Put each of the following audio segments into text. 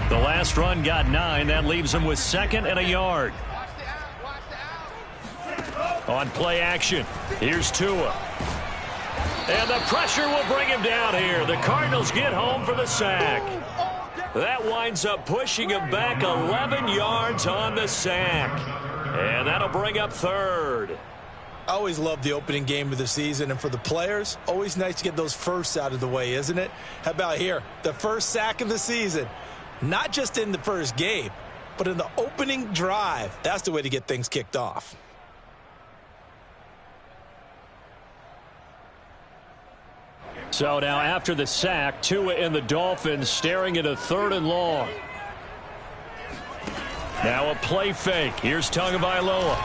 The last run got 9. That leaves him with 2nd and a yard. On play action, here's Tua. And the pressure will bring him down here. The Cardinals get home for the sack. That winds up pushing him back 11 yards on the sack. And that'll bring up 3rd. I always love the opening game of the season, and for the players, always nice to get those firsts out of the way, isn't it? How about here? The first sack of the season. Not just in the first game, but in the opening drive. That's the way to get things kicked off. So now after the sack, Tua and the Dolphins staring at a 3rd and long. Now a play fake. Here's Tagovailoa.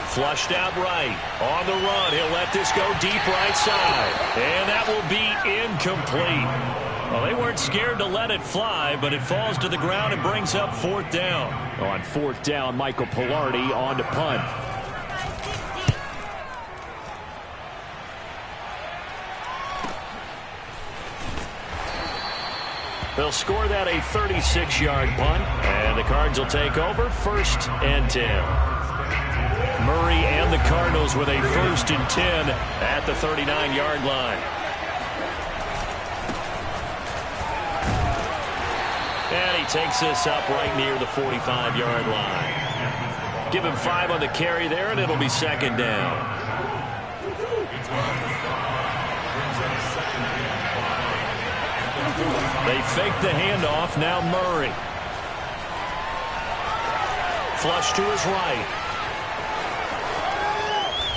Flushed out right. On the run, he'll let this go deep right side. And that will be incomplete. Well, they weren't scared to let it fly, but it falls to the ground and brings up 4th down. On 4th down, Michael Pilardi on to punt. They'll score that a 36-yard punt, and the Cards will take over 1st and 10. Murray and the Cardinals with a 1st and 10 at the 39-yard line. And he takes this up right near the 45-yard line. Give him 5 on the carry there, and it'll be 2nd down. They fake the handoff. Now Murray. Flush to his right.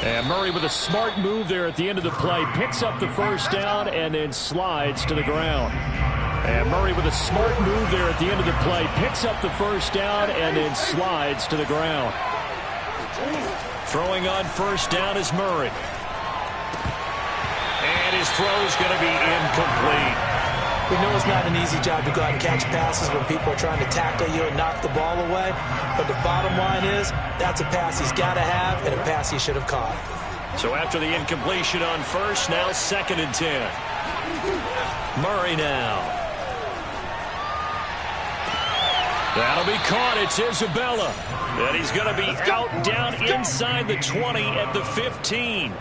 And Murray with a smart move there at the end of the play. Picks up the 1st down and then slides to the ground. And Murray with a smart move there at the end of the play. Picks up the 1st down and then slides to the ground. Throwing on 1st down is Murray. And his throw is going to be incomplete. We know it's not an easy job to go out and catch passes when people are trying to tackle you and knock the ball away. But the bottom line is, that's a pass he's got to have and a pass he should have caught. So after the incompletion on 1st, now 2nd and 10. Murray now. That'll be caught. It's Isabella. And he's going to be out down inside the 20 at the 15.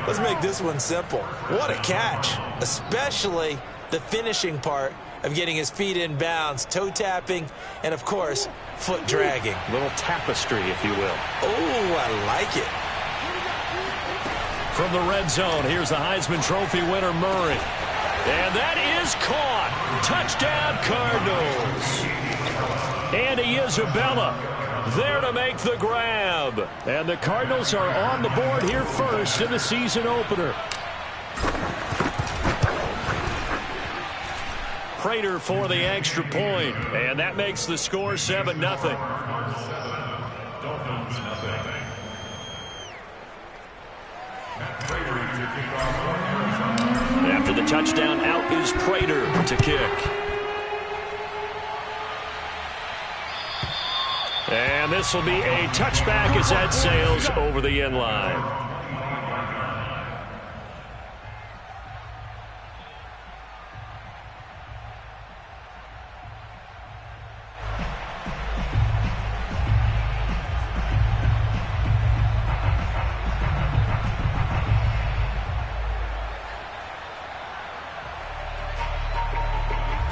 Let's make this one simple. What a catch, especially the finishing part of getting his feet in bounds, toe tapping, and, of course, foot dragging. Little tapestry, if you will. Oh, I like it. From the red zone, here's the Heisman Trophy winner, Murray. And that is caught. Touchdown, Cardinals. Andy Isabella there to make the grab. And the Cardinals are on the board here first in the season opener. Prater for the extra point. And that makes the score 7-0. After the touchdown, out is Prater to kick. And this will be a touchback as that sails over the end line.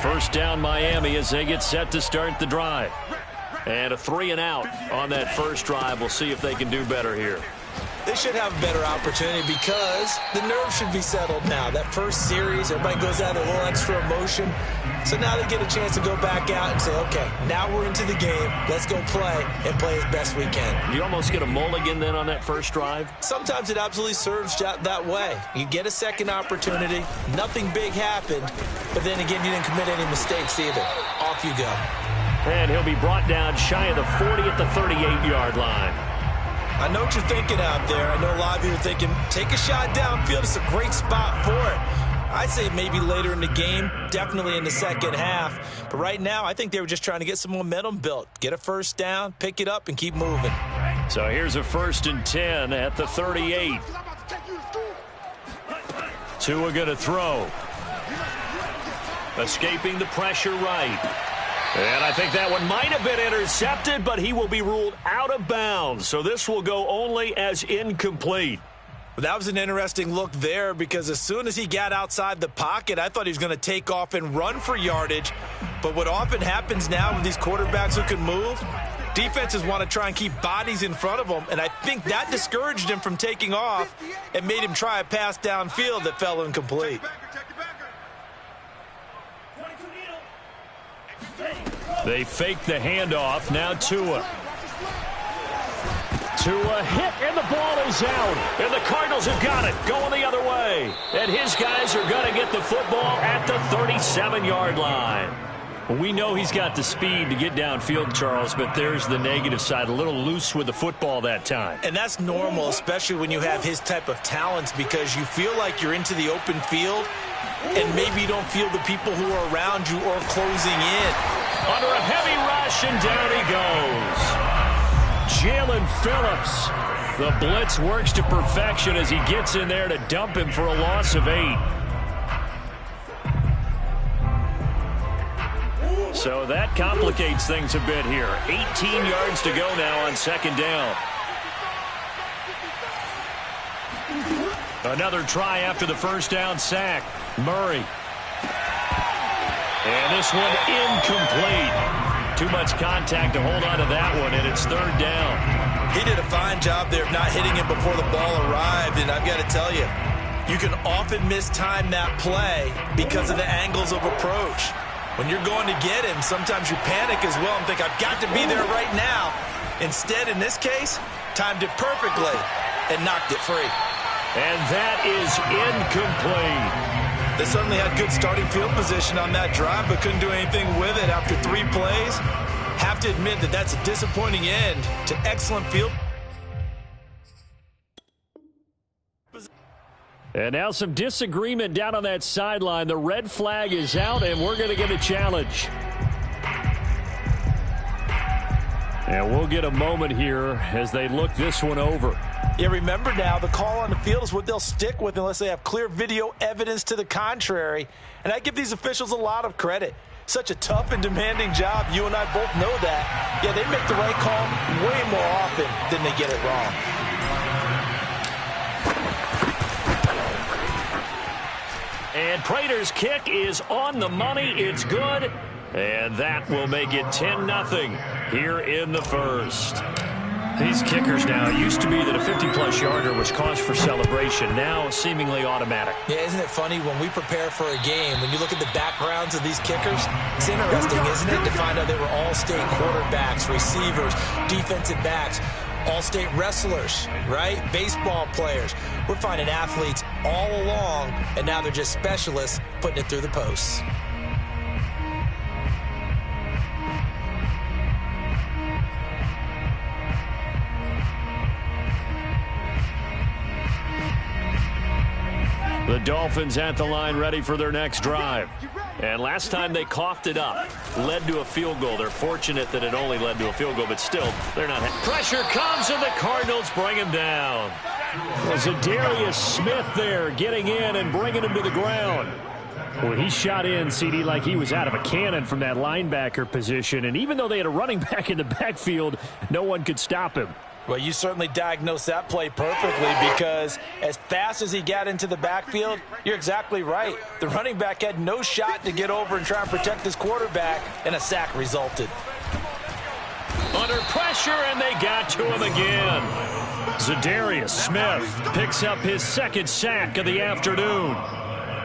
First down, Miami, as they get set to start the drive. And a 3 and out on that first drive. We'll see if they can do better here. They should have a better opportunity because the nerves should be settled now. That first series, everybody goes out a little extra emotion. So now they get a chance to go back out and say, okay, now we're into the game. Let's go play and play as best we can. You almost get a mulligan then on that first drive? Sometimes it absolutely serves that way. You get a second opportunity. Nothing big happened. But then again, you didn't commit any mistakes either. Off you go. And he'll be brought down shy of the 40 at the 38-yard line. I know what you're thinking out there. I know a lot of you are thinking, take a shot downfield. It's a great spot for it. I'd say maybe later in the game, definitely in the second half. But right now, I think they were just trying to get some momentum built. Get a first down, pick it up, and keep moving. So here's a 1st and 10 at the 38. Tua going to throw. escaping the pressure right. And I think that one might have been intercepted, but he will be ruled out of bounds. So this will go only as incomplete. That was an interesting look there because as soon as he got outside the pocket, I thought he was going to take off and run for yardage. But what often happens now with these quarterbacks who can move, defenses want to try and keep bodies in front of them, and I think that discouraged him from taking off and made him try a pass downfield that fell incomplete. They fake the handoff. Now Tua. Tua hit, and the ball is out. And the Cardinals have got it, going the other way. And his guys are going to get the football at the 37-yard line. We know he's got the speed to get downfield, Charles, but there's the negative side. A little loose with the football that time. And that's normal, especially when you have his type of talents, because you feel like you're into the open field, and maybe you don't feel the people who are around you or closing in. Under a heavy rush, and down he goes. Jalen Phillips. The blitz works to perfection as he gets in there to dump him for a loss of 8. So that complicates things a bit here. 18 yards to go now on second down. Another try after the first down sack. Murray. And this one incomplete. Too much contact to hold on to that one, and it's third down. He did a fine job there of not hitting him before the ball arrived, and I've got to tell you, you can often mistime that play because of the angles of approach. When you're going to get him, sometimes you panic as well and think, I've got to be there right now. Instead, in this case, timed it perfectly and knocked it free. And that is incomplete. They certainly had good starting field position on that drive, but couldn't do anything with it after 3 plays. Have to admit that that's a disappointing end to excellent field. And now some disagreement down on that sideline. The red flag is out, and we're going to get a challenge. And we'll get a moment here as they look this one over. Yeah, remember now, the call on the field is what they'll stick with unless they have clear video evidence to the contrary. And I give these officials a lot of credit. Such a tough and demanding job. You and I both know that. Yeah, they make the right call way more often than they get it wrong. And Prater's kick is on the money. It's good. And that will make it 10-0 here in the first. These kickers now, it used to be that a 50-plus yarder was cause for celebration. Now seemingly automatic. Yeah, isn't it funny when we prepare for a game, when you look at the backgrounds of these kickers, it's interesting, isn't it, to find out they were all-state quarterbacks, receivers, defensive backs, all-state wrestlers, right? Baseball players. We're finding athletes all along, and now they're just specialists putting it through the posts. The Dolphins at the line ready for their next drive. And last time they coughed it up, led to a field goal. They're fortunate that it only led to a field goal, but still, they're not. Pressure comes, and the Cardinals bring him down. Zadarius Smith there getting in and bringing him to the ground. Well, he shot in, CD, like he was out of a cannon from that linebacker position. And even though they had a running back in the backfield, no one could stop him. Well, you certainly diagnosed that play perfectly because as fast as he got into the backfield, you're exactly right. The running back had no shot to get over and try and protect his quarterback, and a sack resulted. Under pressure, and they got to him again. Zadarius Smith picks up his second sack of the afternoon.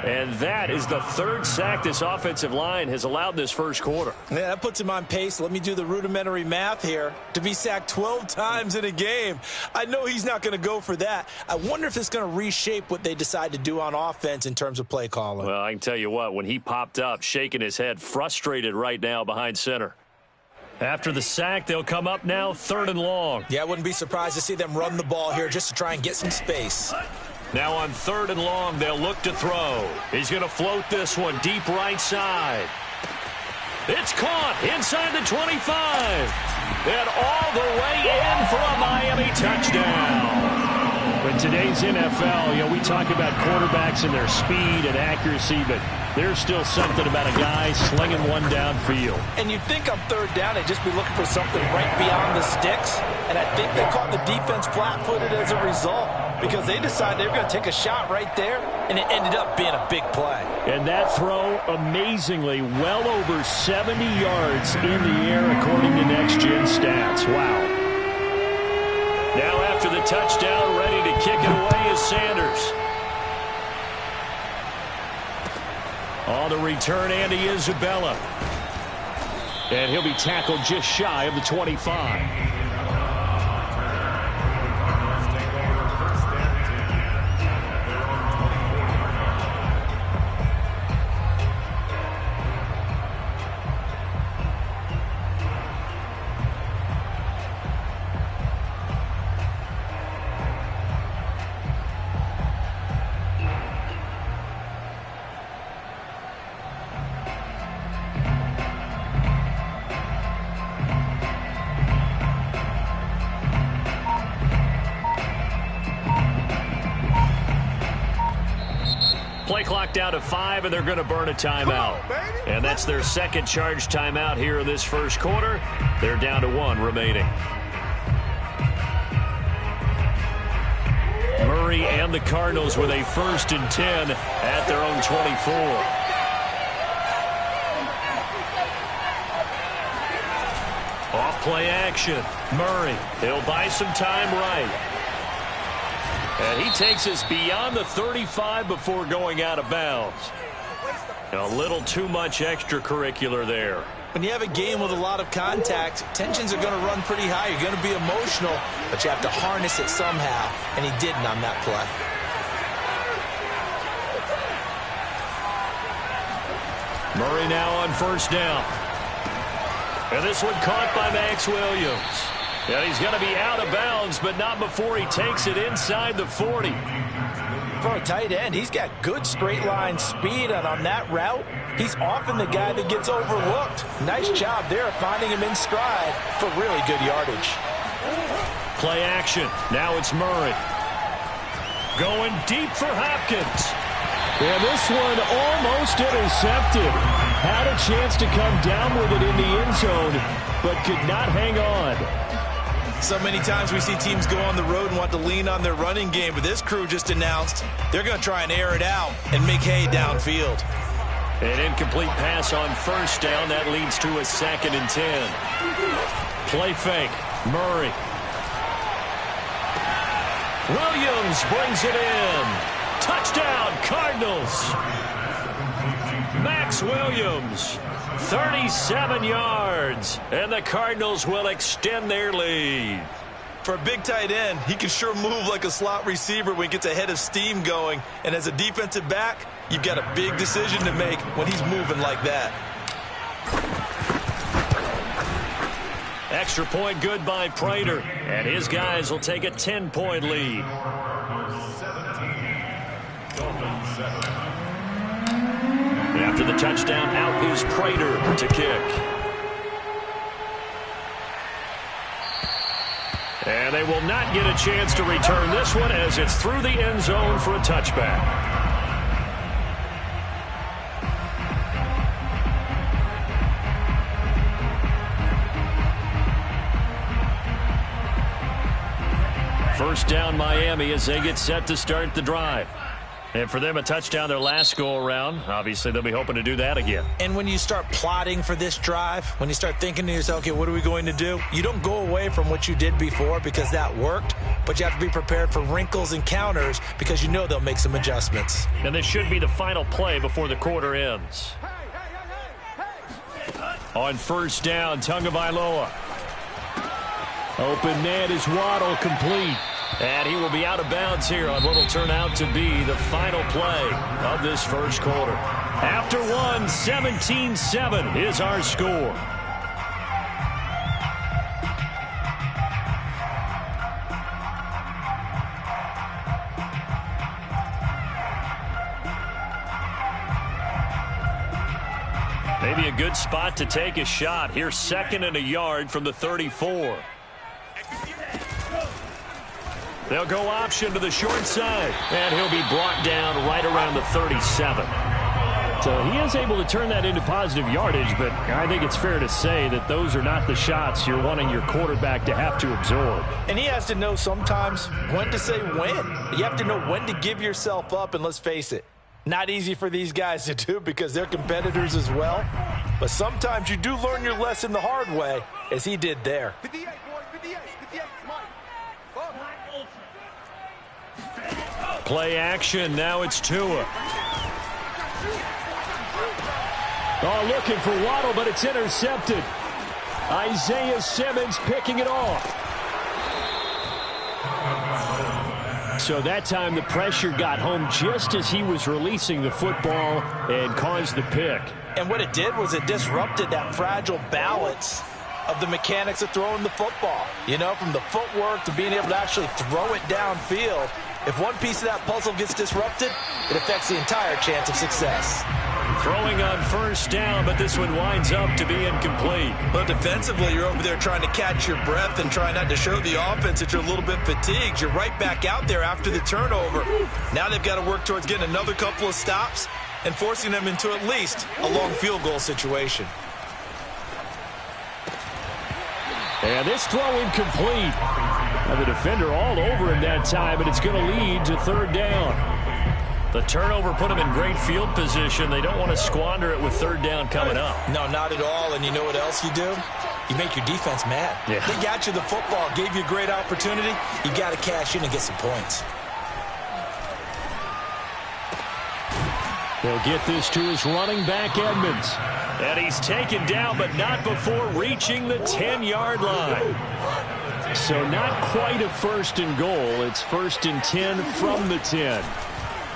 And that is the third sack this offensive line has allowed this first quarter. Yeah, that puts him on pace. Let me do the rudimentary math here. To be sacked 12 times in a game, I know he's not going to go for that. I wonder if it's going to reshape what they decide to do on offense in terms of play calling. Well, I can tell you what, when he popped up, shaking his head, frustrated right now behind center. After the sack, they'll come up now 3rd and long. Yeah, I wouldn't be surprised to see them run the ball here just to try and get some space. Now on 3rd and long, they'll look to throw. He's going to float this one deep right side. It's caught inside the 25. And all the way in for a Miami touchdown. In today's NFL, we talk about quarterbacks and their speed and accuracy, but there's still something about a guy slinging one downfield. And you'd think on third down, they'd just be looking for something right beyond the sticks. And I think they caught the defense flat-footed as a result because they decided they were going to take a shot right there, and it ended up being a big play. And that throw, amazingly, well over 70 yards in the air, according to Next Gen Stats. Wow. Now after the touchdown, ready to kick it away is Sanders. On the return, Andy Isabella. And he'll be tackled just shy of the 25. Play clock down to 5, and they're going to burn a timeout. And that's their second charge timeout here in this first quarter. They're down to 1 remaining. Murray and the Cardinals with a 1st and 10 at their own 24. Off play action. Murray. He'll buy some time right. And he takes us beyond the 35 before going out of bounds. A little too much extracurricular there. When you have a game with a lot of contact, tensions are going to run pretty high. You're going to be emotional, but you have to harness it somehow, and he didn't on that play. Murray now on 1st down. And this one caught by Max Williams. And he's going to be out of bounds, but not before he takes it inside the 40. For a tight end, he's got good straight line speed, and on that route, he's often the guy that gets overlooked. Nice job there finding him in stride for really good yardage. Play action. Now it's Murray. Going deep for Hopkins. And this one almost intercepted. Had a chance to come down with it in the end zone, but could not hang on. So many times we see teams go on the road and want to lean on their running game, but this crew just announced they're going to try and air it out and make hay downfield. An incomplete pass on 1st down. That leads to a 2nd and 10. Play fake. Murray. Williams brings it in. Touchdown, Cardinals. Max Williams. 37 yards, and the Cardinals will extend their lead. For a big tight end, he can sure move like a slot receiver when he gets a head of steam going. And as a defensive back, you've got a big decision to make when he's moving like that. Extra point good by Prater, and his guys will take a 10-point lead. After the touchdown, out is Prater to kick. And they will not get a chance to return this one as it's through the end zone for a touchback. First down, Miami, as they get set to start the drive. And for them, a touchdown their last go-around. Obviously, they'll be hoping to do that again. And when you start plotting for this drive, when you start thinking to yourself, okay, what are we going to do? You don't go away from what you did before because that worked, but you have to be prepared for wrinkles and counters because you know they'll make some adjustments. And this should be the final play before the quarter ends. On 1st down, Tagovailoa. Open man is Waddle, complete. And he will be out of bounds here on what will turn out to be the final play of this first quarter. After one, 17-7 is our score. Maybe a good spot to take a shot. Here's 2nd and a yard from the 34. They'll go option to the short side, and he'll be brought down right around the 37. So he is able to turn that into positive yardage, but I think it's fair to say that those are not the shots you're wanting your quarterback to have to absorb. And he has to know sometimes when to say when. You have to know when to give yourself up, and let's face it, not easy for these guys to do because they're competitors as well. But sometimes you do learn your lesson the hard way, as he did there. 58, boys, 58, 58, Mike. Play action. Now it's Tua. Oh, looking for Waddle, but it's intercepted. Isaiah Simmons picking it off. So that time the pressure got home just as he was releasing the football and caused the pick. And what it did was it disrupted that fragile balance of the mechanics of throwing the football. You know, from the footwork to being able to actually throw it downfield. If one piece of that puzzle gets disrupted, it affects the entire chance of success. Throwing on first down, but this one winds up to be incomplete. But defensively, you're over there trying to catch your breath and trying not to show the offense that you're a little bit fatigued. You're right back out there after the turnover. Now they've got to work towards getting another couple of stops and forcing them into at least a long field goal situation. And this throw incomplete. And the defender all over him that time, but it's going to lead to third down. The turnover put them in great field position. They don't want to squander it with third down coming up. No, not at all. And you know what else you do? You make your defense mad. Yeah. They got you the football, gave you a great opportunity. You got to cash in and get some points. They'll get this to his running back, Edmonds. And he's taken down, but not before reaching the 10-yard line. So not quite a first and goal. It's first and 10 from the 10.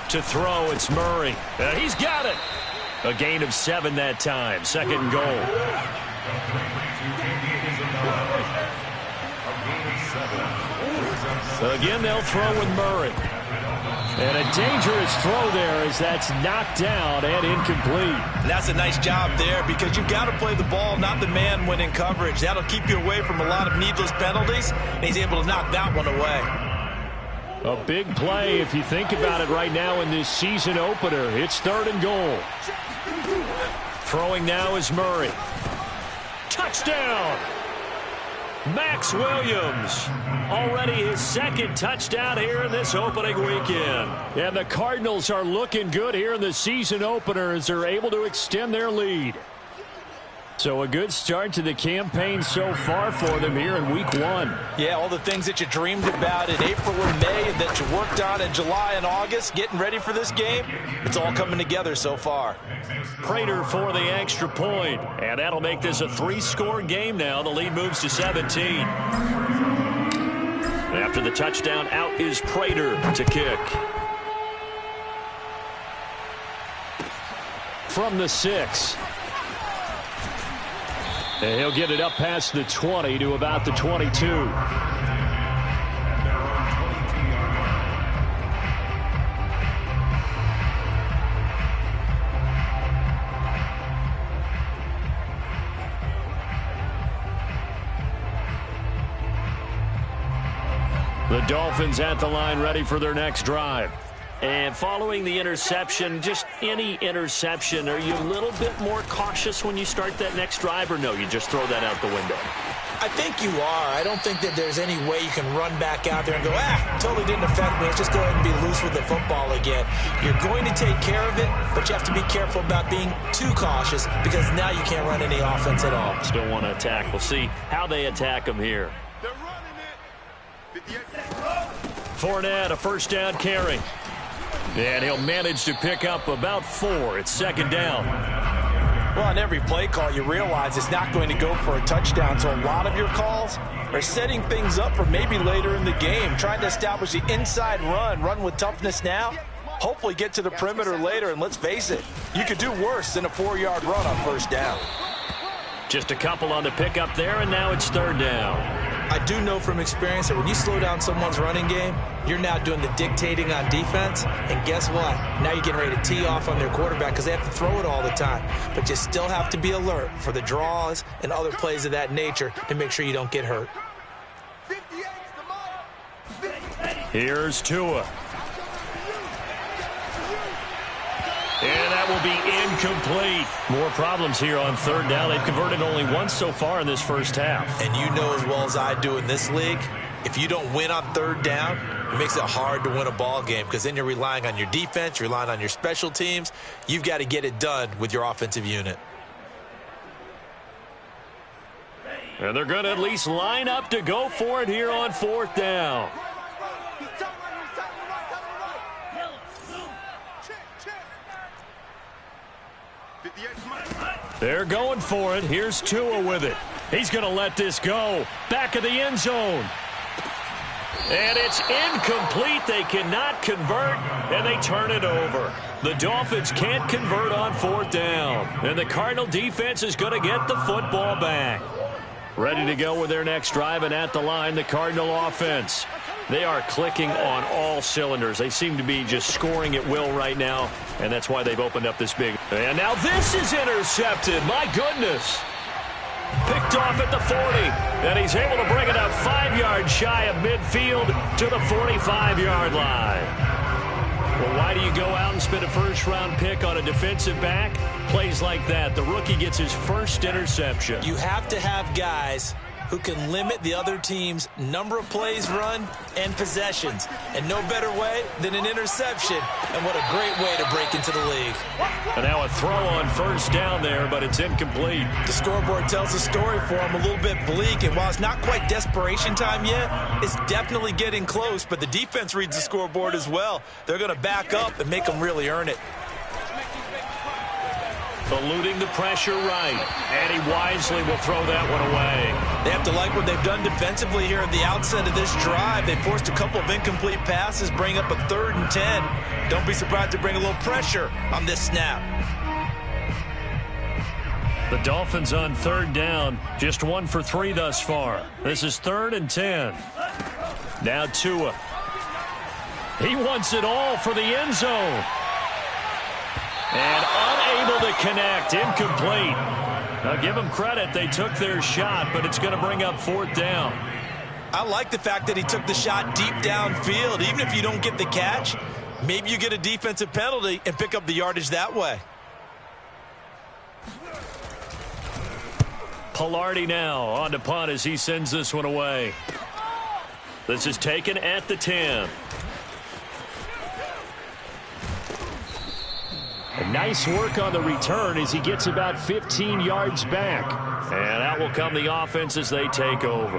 To throw, it's Murray. He's got it. A gain of 7 that time. Second and goal. Again, they'll throw with Murray. And a dangerous throw there as that's knocked down and incomplete. And that's a nice job there because you've got to play the ball, not the man when in coverage. That'll keep you away from a lot of needless penalties, and he's able to knock that one away. A big play if you think about it right now in this season opener. It's third and goal. Throwing now is Murray. Touchdown! Max Williams. Already his second touchdown here in this opening weekend. And the Cardinals are looking good here in the season opener as they're able to extend their lead. So a good start to the campaign so far for them here in week 1. Yeah, all the things that you dreamed about in April and May and that you worked on in July and August, getting ready for this game, it's all coming together so far. Prater for the extra point, and that'll make this a 3-score game now. The lead moves to 17. After the touchdown, out is Prater to kick. From the 6. And he'll get it up past the 20 to about the 22. The Dolphins at the line ready for their next drive. And following the interception, just any interception, are you a little bit more cautious when you start that next drive, or no, you just throw that out the window? I think you are. I don't think that there's any way you can run back out there and go, totally didn't affect me. Let's just go ahead and be loose with the football again. You're going to take care of it, but you have to be careful about being too cautious because now you can't run any offense at all. Still want to attack. We'll see how they attack them here. They're running it. 58. Fournette, a first down carry. And he'll manage to pick up about 4. It's second down. Well, on every play call, you realize it's not going to go for a touchdown. So a lot of your calls are setting things up for maybe later in the game, trying to establish the inside run with toughness now, hopefully get to the perimeter later. And let's face it, you could do worse than a 4-yard run on first down. Just a couple on the pickup there, and now it's third down. I do know from experience that when you slow down someone's running game, you're now doing the dictating on defense. And guess what? Now you're getting ready to tee off on their quarterback because they have to throw it all the time. But you still have to be alert for the draws and other plays of that nature to make sure you don't get hurt. 58's the mark. Here's Tua. And that will be incomplete. More problems here on third down. They've converted only once so far in this first half. And you know as well as I do in this league, if you don't win on third down, it makes it hard to win a ball game because then you're relying on your defense, you're relying on your special teams. You've got to get it done with your offensive unit. And they're going to at least line up to go for it here on fourth down. They're going for it. Here's Tua with it. He's going to let this go. Back of the end zone. And it's incomplete. They cannot convert, and they turn it over. The Dolphins can't convert on fourth down. And the Cardinal defense is going to get the football back. Ready to go with their next drive, and at the line, the Cardinal offense. They are clicking on all cylinders. They seem to be just scoring at will right now, and that's why they've opened up this big. And now this is intercepted. My goodness. Picked off at the 40, and he's able to bring it up 5 yards shy of midfield to the 45-yard line. Well, why do you go out and spend a first-round pick on a defensive back? Plays like that. The rookie gets his first interception. You have to have guys who can limit the other team's number of plays run and possessions. And no better way than an interception. And what a great way to break into the league. And now a throw on first down there, but it's incomplete. The scoreboard tells the story for him, a little bit bleak. And while it's not quite desperation time yet, it's definitely getting close. But the defense reads the scoreboard as well. They're going to back up and make them really earn it. Eluding the pressure right. And he wisely will throw that one away. They have to like what they've done defensively here at the outset of this drive. They forced a couple of incomplete passes, bring up a 3rd and 10. Don't be surprised to bring a little pressure on this snap. The Dolphins on third down, just 1 for 3 thus far. This is 3rd and 10. Now Tua. He wants it all for the end zone. And unable to connect, incomplete. Now give them credit, they took their shot, but it's going to bring up 4th down. I like the fact that he took the shot deep downfield. Even if you don't get the catch, maybe you get a defensive penalty and pick up the yardage that way. Palardy now on to punt as he sends this one away. This is taken at the 10. Nice work on the return as he gets about 15 yards back. And out will come the offense as they take over.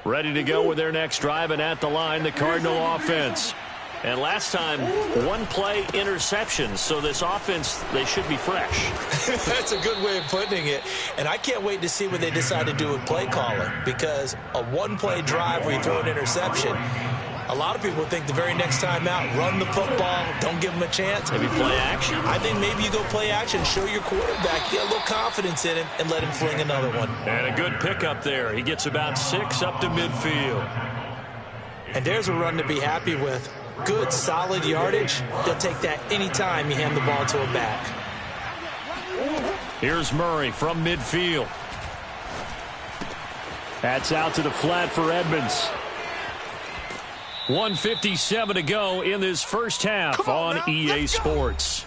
Ready to go with their next drive, and at the line, the Cardinal offense. And last time, 1-play interceptions, so this offense, they should be fresh. That's a good way of putting it. And I can't wait to see what they decide to do with play calling, because a 1-play drive where you throw an interception, a lot of people think the very next time out, run the football, don't give them a chance. Maybe play action. I think maybe you go play action, show your quarterback, get a little confidence in him, and let him fling another one. And a good pickup there. He gets about 6 up to midfield. And there's a run to be happy with. Good, solid yardage. He'll take that anytime you hand the ball to a back. Here's Murray from midfield. That's out to the flat for Edmonds. 1:57 to go in this first half on EA Sports.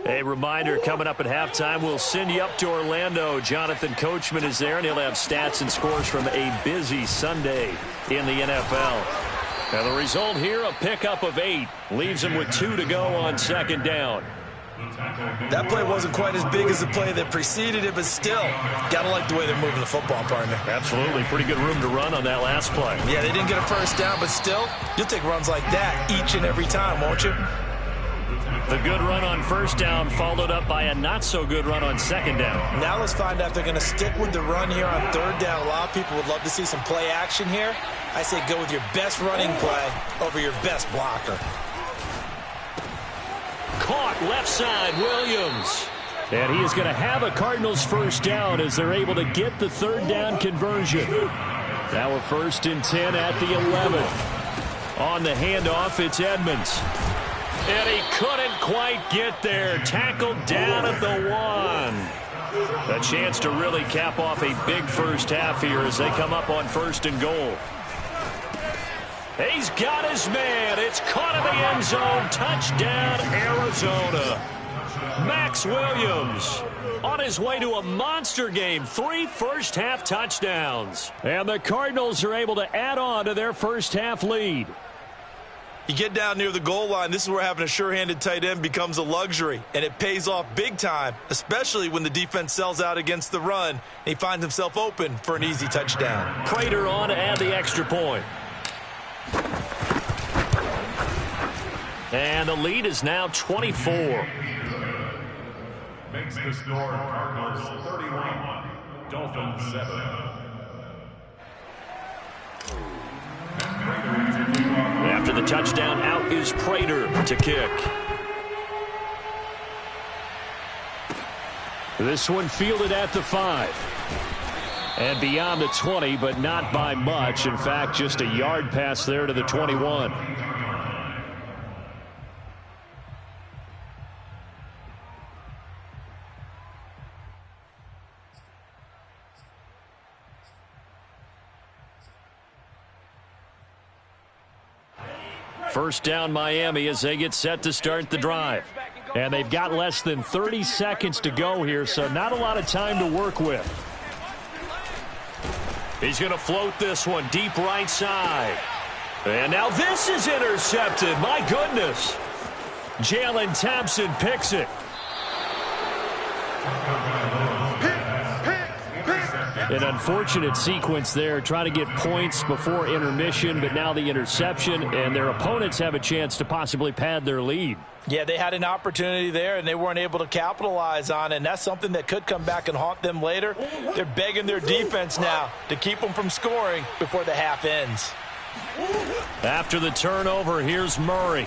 A reminder, coming up at halftime, we'll send you up to Orlando. Jonathan Coachman is there, and he'll have stats and scores from a busy Sunday in the NFL. And the result here, a pickup of 8. Leaves him with 2 to go on second down. That play wasn't quite as big as the play that preceded it, but still, gotta like the way they're moving the football, partner. Absolutely. Pretty good room to run on that last play. Yeah, they didn't get a first down, but still, you'll take runs like that each and every time, won't you? The good run on first down followed up by a not-so-good run on second down. Now let's find out if they're going to stick with the run here on third down. A lot of people would love to see some play action here. I say go with your best running play over your best blocker. Caught left side, Williams. And he is going to have a Cardinals first down as they're able to get the third down conversion. Now we're 1st and 10 at the 11. On the handoff, it's Edmonds. And he couldn't quite get there. Tackled down at the 1. A chance to really cap off a big first half here as they come up on 1st and goal. He's got his man. It's caught in the end zone. Touchdown, Arizona. Max Williams on his way to a monster game. 3 first-half touchdowns. And the Cardinals are able to add on to their first-half lead. You get down near the goal line, this is where having a sure-handed tight end becomes a luxury, and it pays off big time, especially when the defense sells out against the run, and he finds himself open for an easy touchdown. Prater on to add the extra point. And the lead is now 24. Makes the score Cardinals 31, Dolphins 7. After the touchdown, out is Prater to kick. This one fielded at the 5. And beyond the 20, but not by much. In fact, just a yard pass there to the 21. First down Miami as they get set to start the drive. And they've got less than 30 seconds to go here, so not a lot of time to work with. He's going to float this one deep right side. And now this is intercepted. My goodness. Jalen Thompson picks it. An unfortunate sequence there, trying to get points before intermission, but now the interception, and their opponents have a chance to possibly pad their lead. Yeah, they had an opportunity there, and they weren't able to capitalize on it, and that's something that could come back and haunt them later. They're begging their defense now to keep them from scoring before the half ends. After the turnover, here's Murray.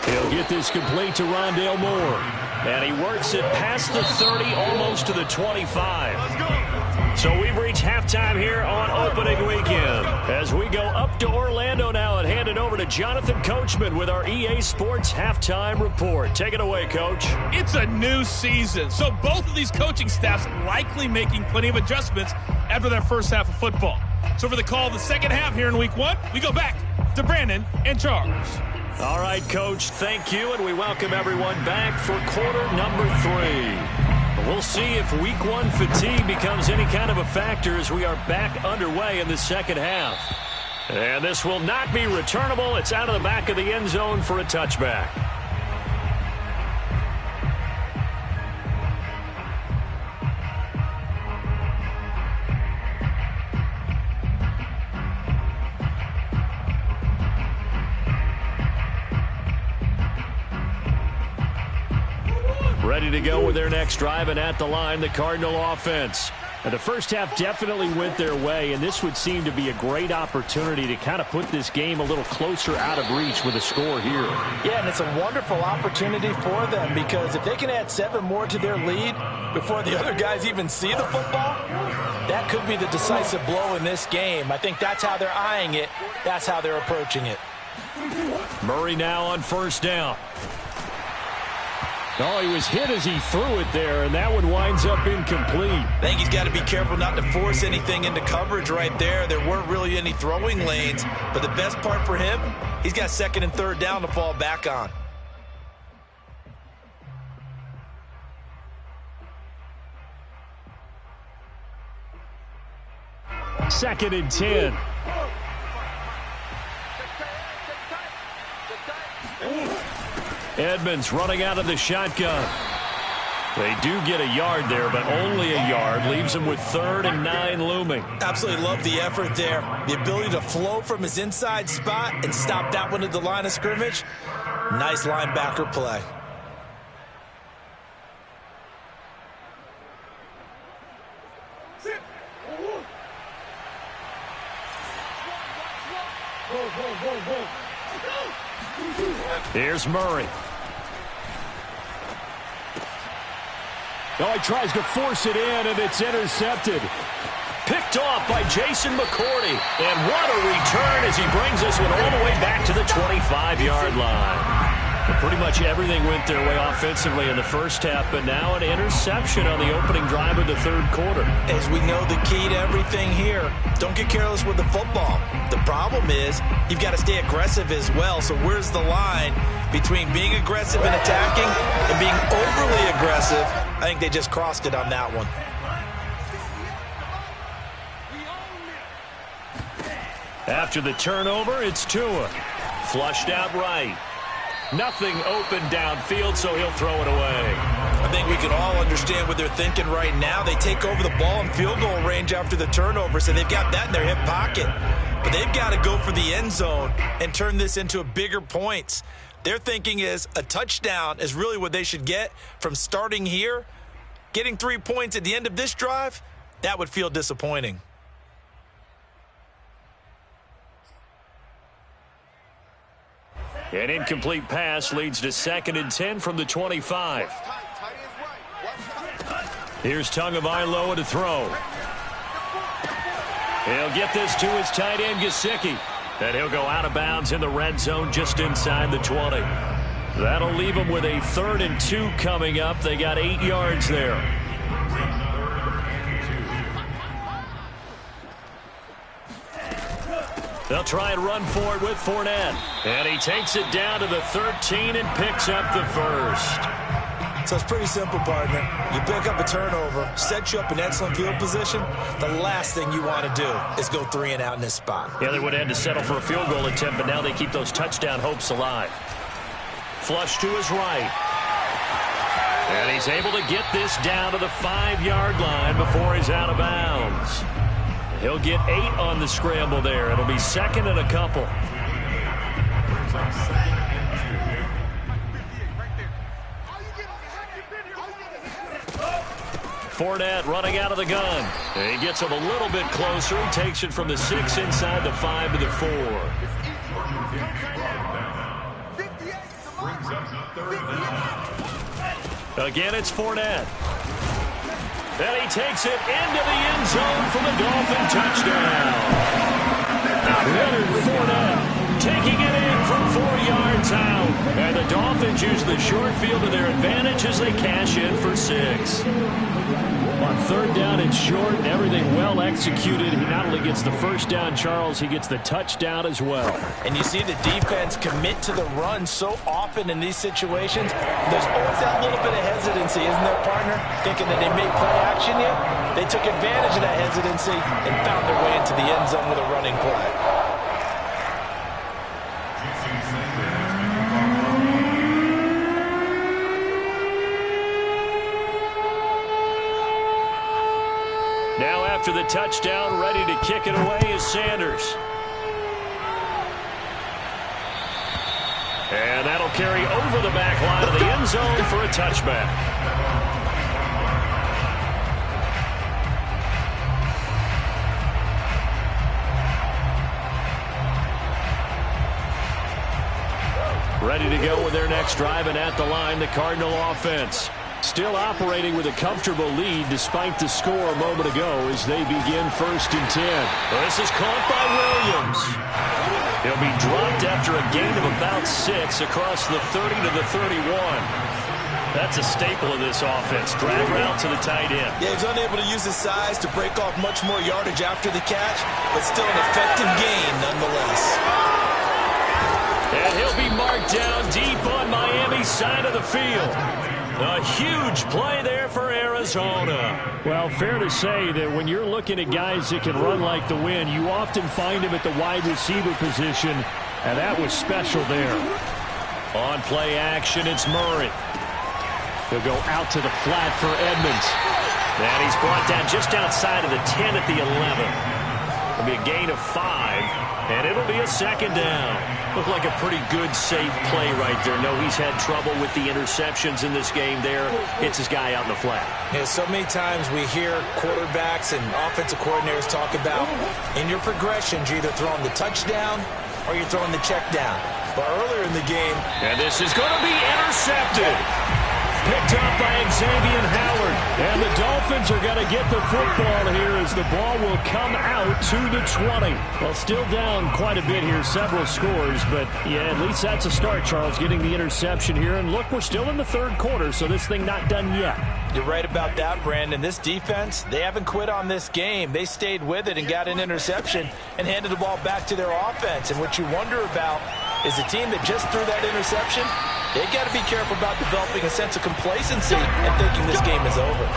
He'll get this complete to Rondale Moore. And he works it past the 30, almost to the 25. So we've reached halftime here on opening weekend. As we go up to Orlando now and hand it over to Jonathan Coachman with our EA Sports Halftime Report. Take it away, Coach. It's a new season, so both of these coaching staffs likely making plenty of adjustments after their first half of football. So for the call of the second half here in Week 1, we go back to Brandon and Charles. All right, Coach, thank you, and we welcome everyone back for quarter number 3. We'll see if Week 1 fatigue becomes any kind of a factor as we are back underway in the second half. And this will not be returnable. It's out of the back of the end zone for a touchback. Ready to go with their next drive, and at the line, the Cardinal offense. And the first half definitely went their way, and this would seem to be a great opportunity to kind of put this game a little closer out of reach with a score here. Yeah, and it's a wonderful opportunity for them because if they can add 7 more to their lead before the other guys even see the football, that could be the decisive blow in this game. I think that's how they're eyeing it. That's how they're approaching it. Murray now on first down. Oh, he was hit as he threw it there, and that one winds up incomplete. I think he's got to be careful not to force anything into coverage right there. There weren't really any throwing lanes, but the best part for him, he's got 2nd and 3rd down to fall back on. Second and 10. Edmonds running out of the shotgun. They do get a yard there, but only a yard. Leaves him with 3rd and 9 looming. Absolutely love the effort there. The ability to flow from his inside spot and stop that one at the line of scrimmage. Nice linebacker play. Here's Murray. Oh, he tries to force it in, and it's intercepted. Picked picked off by Jason McCourty. And what a return as he brings this one all the way back to the 25-yard line. Pretty much everything went their way offensively in the first half, but now an interception on the opening drive of the third quarter. As we know, the key to everything here, don't get careless with the football. The problem is you've got to stay aggressive as well. So where's the line between being aggressive and attacking and being overly aggressive? I think they just crossed it on that one. After the turnover, it's Tua. Flushed out right. Nothing open downfield, so he'll throw it away. I think we can all understand what they're thinking right now. They take over the ball in field goal range after the turnover, so they've got that in their hip pocket. But they've got to go for the end zone and turn this into bigger points. Their thinking is a touchdown is really what they should get from starting here. Getting 3 points at the end of this drive, that would feel disappointing. An incomplete pass leads to 2nd and 10 from the 25. Here's Tagovailoa to throw. He'll get this to his tight end, Gesicki. And he'll go out of bounds in the red zone just inside the 20. That'll leave him with a 3rd and 2 coming up. They got 8 yards there. They'll try and run for it with Fournette. And he takes it down to the 13 and picks up the first. So it's pretty simple, partner. You pick up a turnover, set you up in excellent field position. The last thing you want to do is go 3 and out in this spot. Yeah, they would have had to settle for a field goal attempt, but now they keep those touchdown hopes alive. Flush to his right. And he's able to get this down to the 5-yard line before he's out of bounds. He'll get 8 on the scramble there. It'll be 2nd and a couple. Fournette running out of the gun. And he gets him a little bit closer. He takes it from the 6 inside the 5 to the 4. Again, it's Fournette. And he takes it into the end zone for the Dolphin touchdown. Leonard Fournette taking it in from 4 yards out. And the Dolphins use the short field to their advantage as they cash in for 6. On 3rd down and short, everything well executed. He not only gets the first down, Charles, he gets the touchdown as well. And you see the defense commit to the run so often in these situations. There's always that little bit of hesitancy, isn't there, partner? Thinking that they may play action yet. They took advantage of that hesitancy and found their way into the end zone with a running play. Now after the touchdown, ready to kick it away is Sanders. And that'll carry over the back line of the end zone for a touchback. Ready to go with their next drive, and at the line, the Cardinal offense. Still operating with a comfortable lead despite the score a moment ago as they begin 1st and 10. This is caught by Williams. He'll be dropped after a gain of about 6 across the 30 to the 31. That's a staple of this offense. Drag route to the tight end. Yeah, he's unable to use his size to break off much more yardage after the catch, but still an effective gain nonetheless. And he'll be marked down deep on Miami's side of the field. A huge play there for Arizona. Well, fair to say that when you're looking at guys that can run like the wind, you often find them at the wide receiver position, and that was special there. On play action, it's Murray. He'll go out to the flat for Edmonds. And he's brought down just outside of the 10 at the 11. It'll be a gain of 5, and it'll be a 2nd down. Looked like a pretty good, safe play right there. No, he's had trouble with the interceptions in this game there. Hits his guy out in the flat. Yeah, so many times we hear quarterbacks and offensive coordinators talk about in your progressions, you're either throwing the touchdown or you're throwing the check down. But earlier in the game... And this is going to be intercepted. picked up by Xavier Howard. And the Dolphins are going to get the football here as the ball will come out to the 20. Well, still down quite a bit here, several scores, but yeah, at least that's a start, Charles, getting the interception here. And look, we're still in the third quarter, so this thing not done yet. You're right about that, Brandon. This defense, they haven't quit on this game. They stayed with it and got an interception and handed the ball back to their offense. And what you wonder about is a team that just threw that interception, they got to be careful about developing a sense of complacency and thinking this game is over.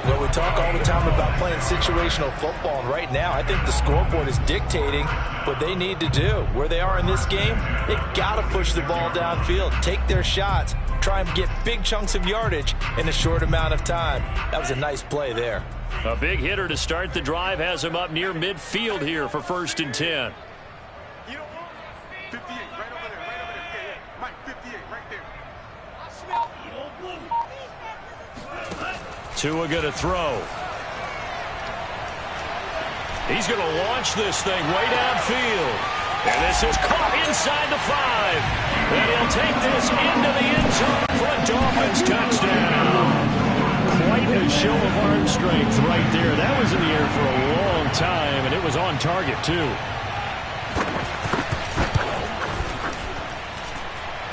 You know, we talk all the time about playing situational football, and right now I think the scoreboard is dictating what they need to do. Where they are in this game, they've got to push the ball downfield, take their shots, try and get big chunks of yardage in a short amount of time. That was a nice play there. A big hitter to start the drive has him up near midfield here for 1st and 10. You know what? 58, right over there, right over there. Yeah. Mike, 58, right there. Tua going to throw. He's going to launch this thing way downfield. And this is caught inside the 5. And he'll take this into the end zone for a Dolphins touchdown. Quite a show of arm strength right there. That was in the air for a long time, and it was on target, too.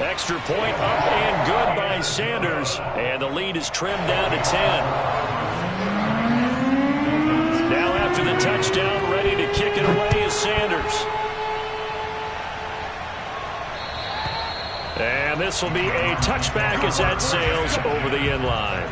Extra point up and good by Sanders. And the lead is trimmed down to 10. Now after the touchdown, ready to kick it away is Sanders. And this will be a touchback as that sails over the end line.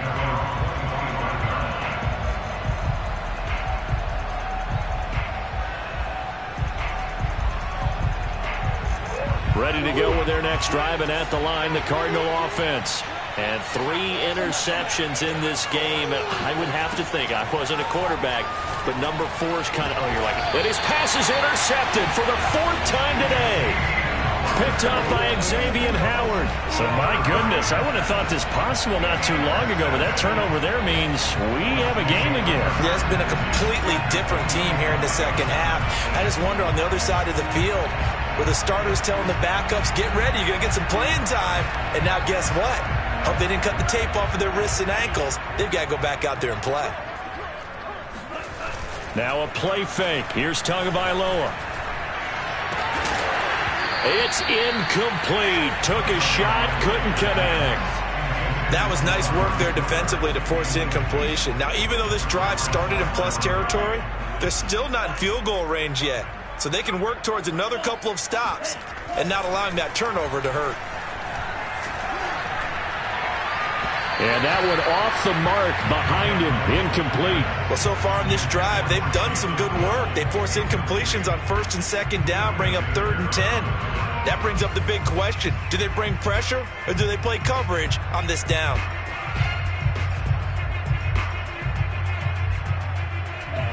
Ready to go with their next drive, and at the line, the Cardinal offense. And 3 interceptions in this game. And I would have to think, I wasn't a quarterback, but number 4 is kind of, you're like, and his pass is intercepted for the 4th time today. Picked up by Xavier Howard. So, my goodness, I would have thought this possible not too long ago, but that turnover there means we have a game again. Yeah, it's been a completely different team here in the second half. I just wonder on the other side of the field, where the starters telling the backups, get ready, you're going to get some playing time. And now guess what? Hope they didn't cut the tape off of their wrists and ankles. They've got to go back out there and play. Now a play fake. Here's Tagovailoa. It's incomplete. Took a shot, couldn't connect. That was nice work there defensively to force incompletion. Now, even though this drive started in plus territory, they're still not in field goal range yet. So they can work towards another couple of stops and not allowing that turnover to hurt. And that one off the mark behind him. Incomplete. Well, so far in this drive, they've done some good work. They force incompletions on 1st and 2nd down, bring up 3rd and 10. That brings up the big question. Do they bring pressure or do they play coverage on this down?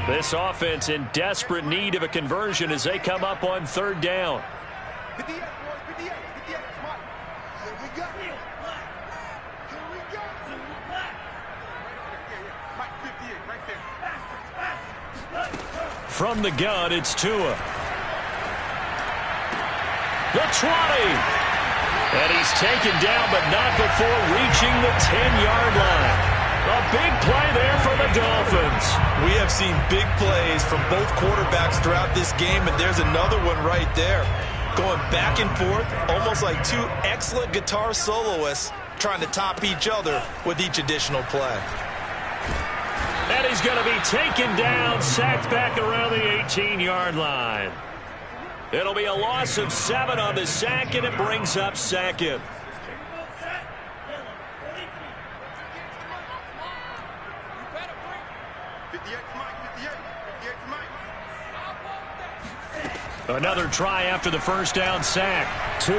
This offense in desperate need of a conversion as they come up on 3rd down. 58, boys, 58, 58, Mike. Here we go. Here we go. Yeah. Mike, 58, right there. From the gun, it's Tua. The 20. And he's taken down, but not before reaching the 10-yard line. A big play there for the Dolphins. We have seen big plays from both quarterbacks throughout this game, and there's another one right there. Going back and forth, almost like 2 excellent guitar soloists trying to top each other with each additional play. And he's going to be taken down, sacked back around the 18-yard line. It'll be a loss of 7 on the sack, and it brings up 2nd. Another try after the 1st down sack. Tua.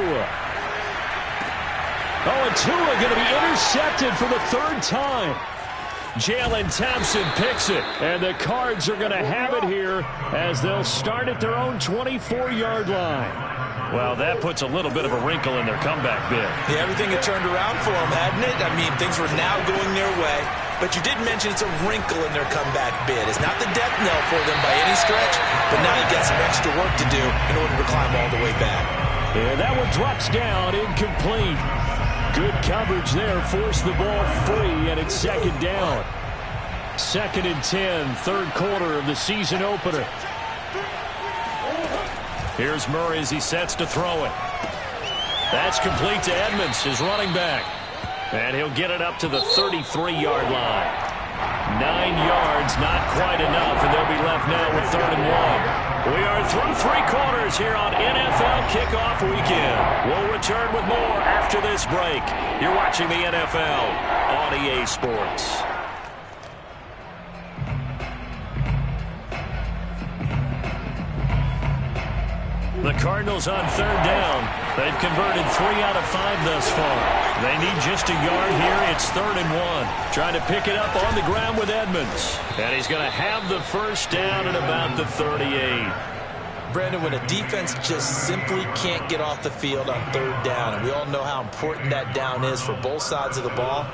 Oh, and Tua going to be intercepted for the 3rd time. Jalen Thompson picks it, and the Cards are going to have it here as they'll start at their own 24-yard line. Well, that puts a little bit of a wrinkle in their comeback bid. Yeah, everything had turned around for them, hadn't it? I mean, things were now going their way. But you did mention it's a wrinkle in their comeback bid. It's not the death knell for them by any stretch, but now you've got some extra work to do in order to climb all the way back. Yeah, that one drops down, incomplete. Good coverage there. Forced the ball free, and it's second down. 2nd and 10, third quarter of the season opener. Here's Murray as he sets to throw it. That's complete to Edmonds, his running back. And he'll get it up to the 33-yard line. 9 yards, not quite enough, and they'll be left now with 3rd and 1. We are through 3 quarters here on NFL Kickoff Weekend. We'll return with more after this break. You're watching the NFL on EA Sports. The Cardinals on 3rd down. They've converted 3 out of 5 thus far. They need just a yard here. It's 3rd and 1. Trying to pick it up on the ground with Edmonds. And he's going to have the first down at about the 38. Brandon, when a defense just simply can't get off the field on 3rd down, and we all know how important that down is for both sides of the ball,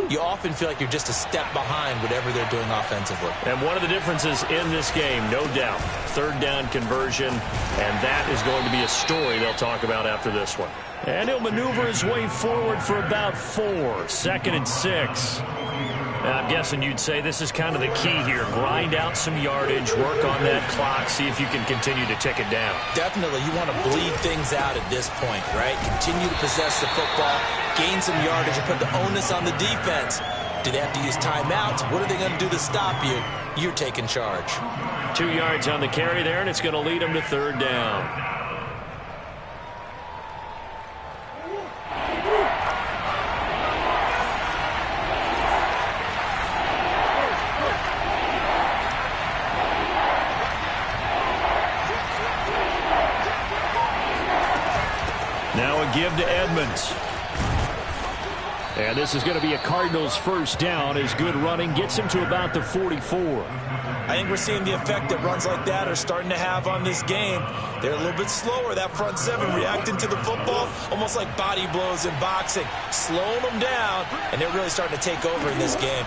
you often feel like you're just a step behind whatever they're doing offensively. And one of the differences in this game, no doubt, 3rd down conversion, and that is going to be a story they'll talk about after this one. And he'll maneuver his way forward for about 4, 2nd and 6. Now, I'm guessing you'd say this is kind of the key here. Grind out some yardage, work on that clock, see if you can continue to tick it down. Definitely. You want to bleed things out at this point, right? Continue to possess the football, gain some yardage, and put the onus on the defense. Do they have to use timeouts? What are they going to do to stop you? You're taking charge. 2 yards on the carry there, and it's going to lead them to 3rd down. Now a give to Edmonds. And this is going to be a Cardinals first down as good running gets him to about the 44. I think we're seeing the effect that runs like that are starting to have on this game. They're a little bit slower, that front 7, reacting to the football, almost like body blows in boxing, slowing them down, and they're really starting to take over in this game.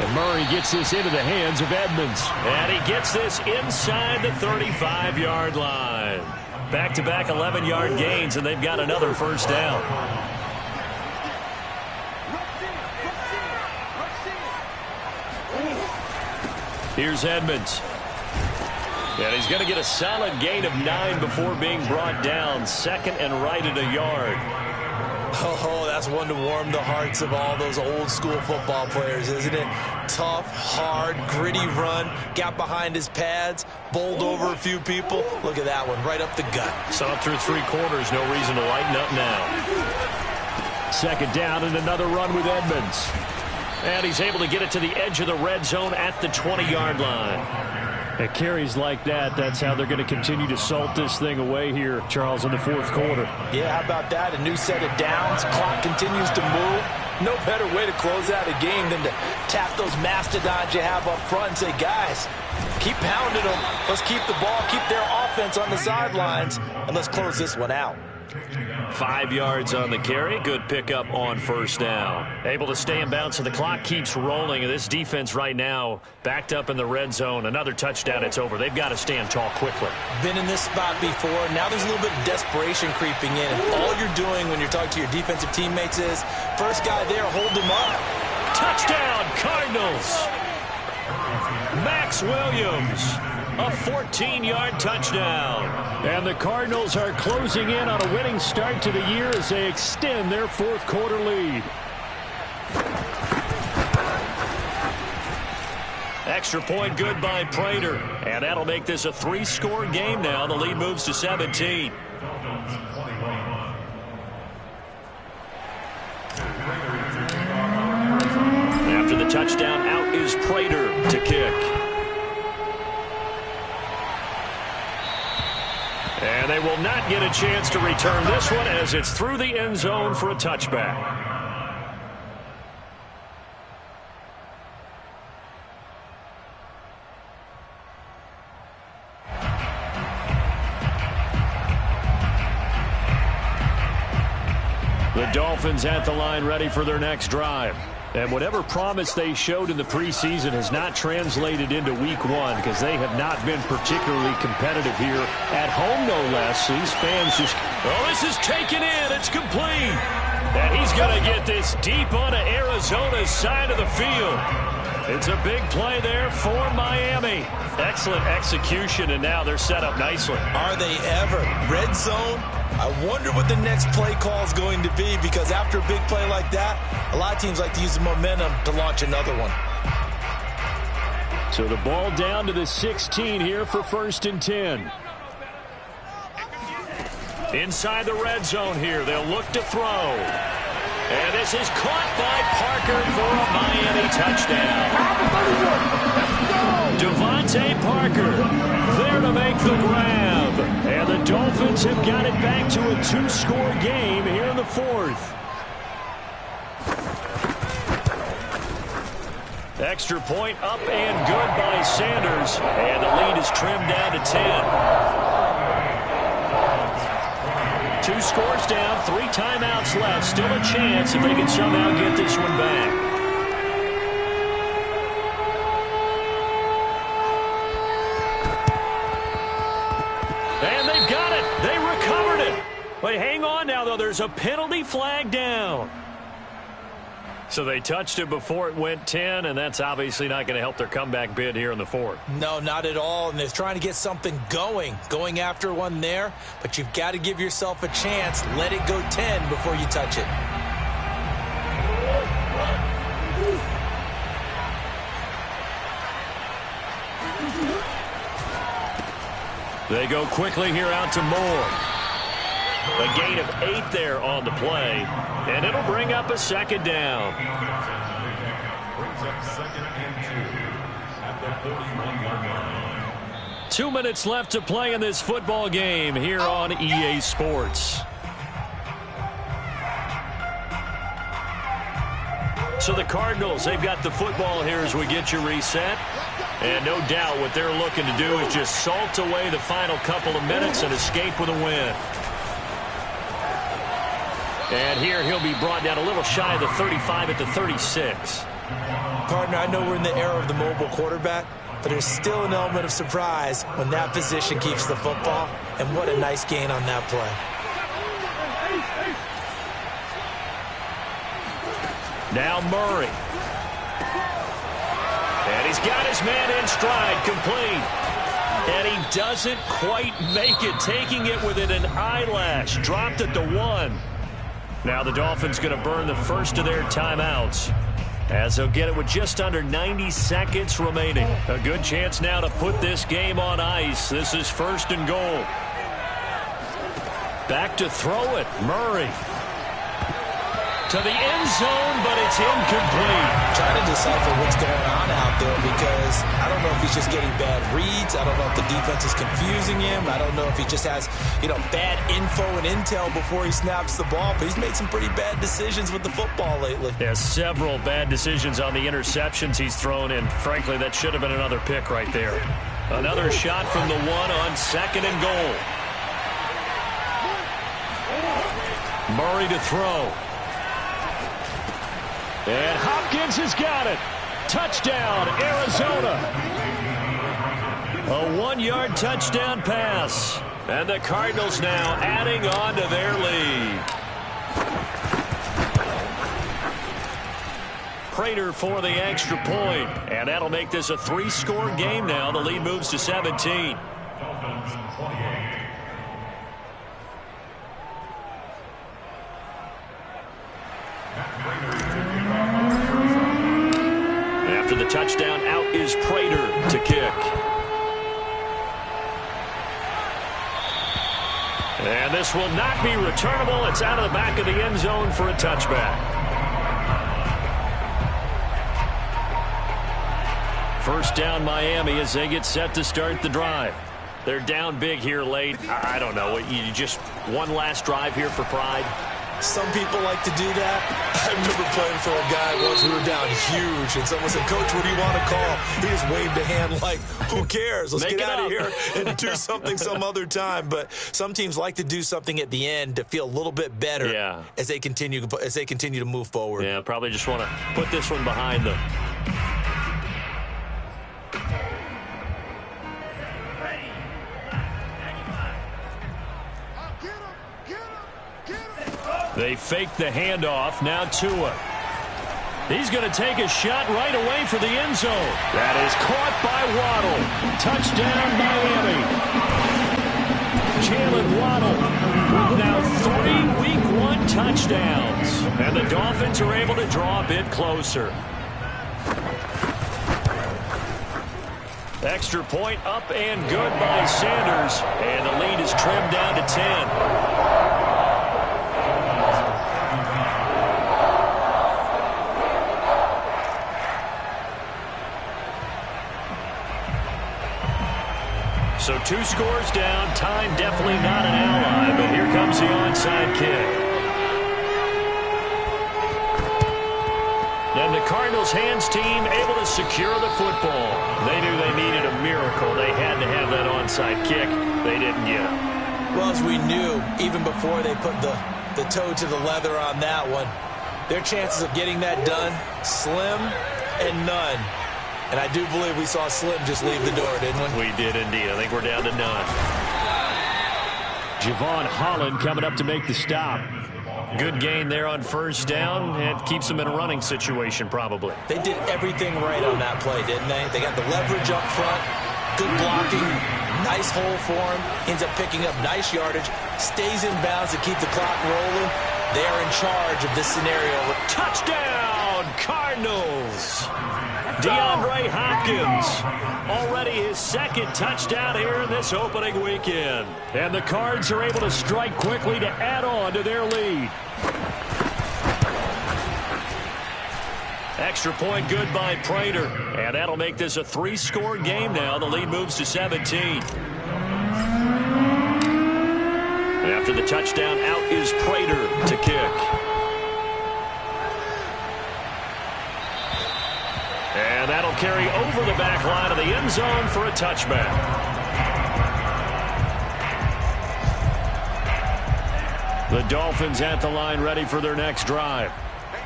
And Murray gets this into the hands of Edmonds. And he gets this inside the 35-yard line. Back-to-back 11-yard gains, and they've got another first down. Here's Edmonds. And he's going to get a solid gain of 9 before being brought down. 2nd and right at a yard. Oh, that's one to warm the hearts of all those old-school football players, isn't it? Tough, hard, gritty run, got behind his pads, bowled over a few people. Look at that one, right up the gut. Saw it through 3 quarters, no reason to lighten up now. 2nd down and another run with Edmonds. And he's able to get it to the edge of the red zone at the 20-yard line. At carries like that, that's how they're going to continue to salt this thing away here, Charles, in the 4th quarter. Yeah, how about that? A new set of downs. Clock continues to move. No better way to close out a game than to tap those mastodons you have up front and say, guys, keep pounding them. Let's keep the ball, keep their offense on the sidelines, and let's close this one out. 5 yards on the carry. Good pickup on first down. Able to stay in bounds, so the clock keeps rolling. And this defense right now backed up in the red zone. Another touchdown, it's over. They've got to stand tall quickly. Been in this spot before. Now there's a little bit of desperation creeping in. And all you're doing when you're talking to your defensive teammates is, first guy there, hold him up. Touchdown, Cardinals. Max Williams. A 14-yard touchdown. And the Cardinals are closing in on a winning start to the year as they extend their 4th quarter lead. Extra point good by Prater. And that'll make this a 3-score game now. The lead moves to 17. After the touchdown, out is Prater to kick. And they will not get a chance to return this one as it's through the end zone for a touchback. The Dolphins at the line ready for their next drive. And whatever promise they showed in the preseason has not translated into week one because they have not been particularly competitive here at home, no less. These fans just... Oh, this is taken in. It's complete. And he's going to get this deep onto Arizona's side of the field. It's a big play there for Miami. Excellent execution, and now they're set up nicely. Are they ever? Red zone? I wonder what the next play call is going to be, because after a big play like that, a lot of teams like to use the momentum to launch another one. So the ball down to the 16 here for 1st and 10. Inside the red zone here, they'll look to throw. And this is caught by Parker for a Miami touchdown. Devontae Parker there to make the grab. And the Dolphins have got it back to a 2-score game here in the 4th. Extra point up and good by Sanders. And the lead is trimmed down to 10. 2 scores down, 3 timeouts left. Still a chance if they can somehow get this one back. And they've got it. They recovered it. But hang on now, though. There's a penalty flag down. So they touched it before it went 10, and that's obviously not going to help their comeback bid here in the 4th. No, not at all, and they're trying to get something going after one there, but you've got to give yourself a chance. Let it go 10 before you touch it. They go quickly here out to Moore. A gain of 8 there on the play, and it'll bring up a 2nd down. Brings up 2nd and 2 at the 31-yard line. 2 minutes left to play in this football game here on EA Sports. So the Cardinals, they've got the football here as we get you reset. And no doubt what they're looking to do is just salt away the final couple of minutes and escape with a win. And here he'll be brought down a little shy of the 35 at the 36. Partner, I know we're in the era of the mobile quarterback, but there's still an element of surprise when that position keeps the football. And what a nice gain on that play. Now Murray. And he's got his man in stride, complete. And he doesn't quite make it, taking it within an eyelash. Dropped at the 1. Now the Dolphins going to burn the first of their timeouts, as they'll get it with just under 90 seconds remaining. A good chance now to put this game on ice. This is 1st and goal. Back to throw it. Murray. To the end zone, but it's incomplete. Trying to decipher what's going on out there, because I don't know if he's just getting bad reads. I don't know if the defense is confusing him. I don't know if he just has, bad info and intel before he snaps the ball. But he's made some pretty bad decisions with the football lately. Yeah, several bad decisions on the interceptions he's thrown in. Frankly, that should have been another pick right there. Another shot from the 1 on 2nd and goal. Murray to throw. And Hopkins has got it. Touchdown, Arizona. A 1-yard touchdown pass. And the Cardinals now adding on to their lead. Prater for the extra point. And that'll make this a 3-score game now. The lead moves to 17. Dolphins 28. After the touchdown, out is Prater to kick. And this will not be returnable. It's out of the back of the end zone for a touchback. First down Miami as they get set to start the drive. They're down big here late. I don't know. You just one last drive here for pride? Some people like to do that. I remember playing for a guy once. We were down huge, and someone said, "Coach, what do you want to call?" He just waved a hand like, "Who cares? Let's get out of here and do something some other time." But some teams like to do something at the end to feel a little bit better as they continue to move forward. Yeah, probably just want to put this one behind them. They fake the handoff. Now Tua. He's going to take a shot right away for the end zone. That is caught by Waddle. Touchdown, Miami. Jalen Waddle with now 3 Week 1 touchdowns. And the Dolphins are able to draw a bit closer. Extra point up and good by Sanders. And the lead is trimmed down to 10. So 2 scores down. Time definitely not an ally, but here comes the onside kick. And the Cardinals hands team able to secure the football. They knew they needed a miracle. They had to have that onside kick. They didn't get it. Well, as we knew, even before they put the toe to the leather on that one, their chances of getting that done, slim and none. And I do believe we saw Slim just leave the door, didn't we? We did indeed. I think we're down to none. Javon Holland coming up to make the stop. Good gain there on first down. It keeps them in a running situation probably. They did everything right on that play, didn't they? They got the leverage up front, good blocking, nice hole for him, ends up picking up nice yardage, stays in bounds to keep the clock rolling. They are in charge of this scenario. Touchdown, Cardinals! DeAndre Hopkins, already his 2nd touchdown here in this opening weekend. And the Cards are able to strike quickly to add on to their lead. Extra point good by Prater. And that'll make this a 3-score game now. The lead moves to 17. And after the touchdown, out is Prater to kick. And that'll carry over the back line of the end zone for a touchback. The Dolphins at the line ready for their next drive.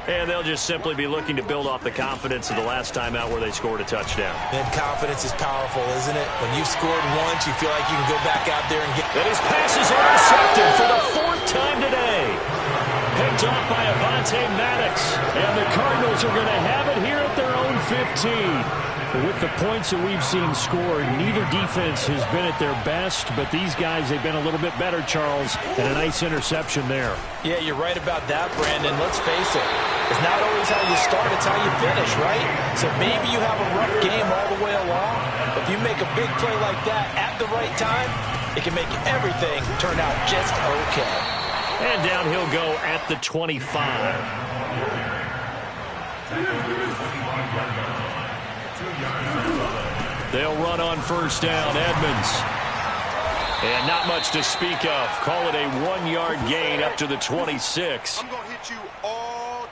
And they'll just simply be looking to build off the confidence of the last time out where they scored a touchdown. And confidence is powerful, isn't it? When you've scored once, you feel like you can go back out there and get... And his pass is intercepted for the 4th time today. Picked off by Avonte Maddox. And the Cardinals are going to have it here at their own 15. With the points that we've seen scored, neither defense has been at their best, but these guys, they've been a little bit better, Charles, and a nice interception there. Yeah, you're right about that, Brandon. Let's face it. It's not always how you start, it's how you finish, right? So maybe you have a rough game all the way along, but if you make a big play like that at the right time, it can make everything turn out just okay. And down he'll go at the 25. They'll run on first down. Edmonds. And not much to speak of. Call it a 1-yard gain up to the 26. I'm going to hit you all